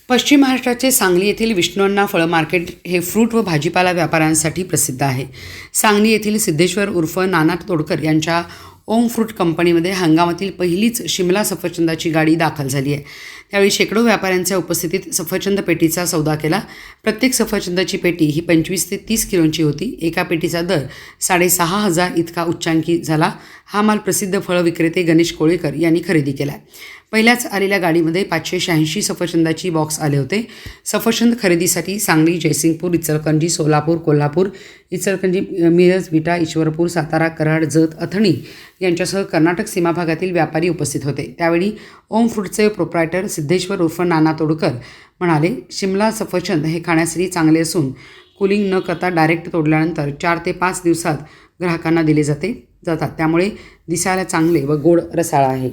पश्चिम महाराष्ट्राचे सांगली येथील विष्णू फळ मार्केट हे फ्रूट व भाजीपाला व्यापाऱ्यांसाठी प्रसिद्ध आहे। सांगली येथील सिद्धेश्वर उर्फ नाना तोडकर यांच्या ओम फ्रूट कंपनीमध्ये हंगामातील पहिलीच शिमला सफरचंदाची गाडी दाखल झाली आहे। त्यावेळी शेकडो व्यापाऱ्यांच्या उपस्थितीत सफरचंद पेटीचा सौदा केला। प्रत्येक सफरचंदाची पेटी ही 25 ते 30 किलोची होती। एका पेटीचा दर 6,500 इतका उच्चांकी झाला। हा माल प्रसिद्ध फळ विक्रेते गणेश कोळेकर यांनी खरेदी केला। पहिल्याच आलेल्या गाडीमध्ये 586 सफरचंदाची बॉक्स आले होते। सफरचंद खरेदीसाठी सांगली, जयसिंगपूर, इचलकरंजी, सोलापूर, कोल्हापूर, इचलकरंजी, मिरज, विटा, ईश्वरपूर, सातारा, कराड, जत, अथणी यांच्यासह कर्नाटक सीमा भागातील व्यापारी उपस्थित होते। त्यावेळी ओम फ्रूटचे प्रोप्रायटर सिद्धेश्वर उर्फ नाना तोडकर म्हणाले, शिमला सफरचंद हे खाण्यासाठी चांगले असून कूलिंग न करता डायरेक्ट तोडल्यानंतर 4 ते 5 दिवसात ग्राहकांना दिले जातात। त्यामुळे दिसायला चांगले व गोड रसाळ आहे।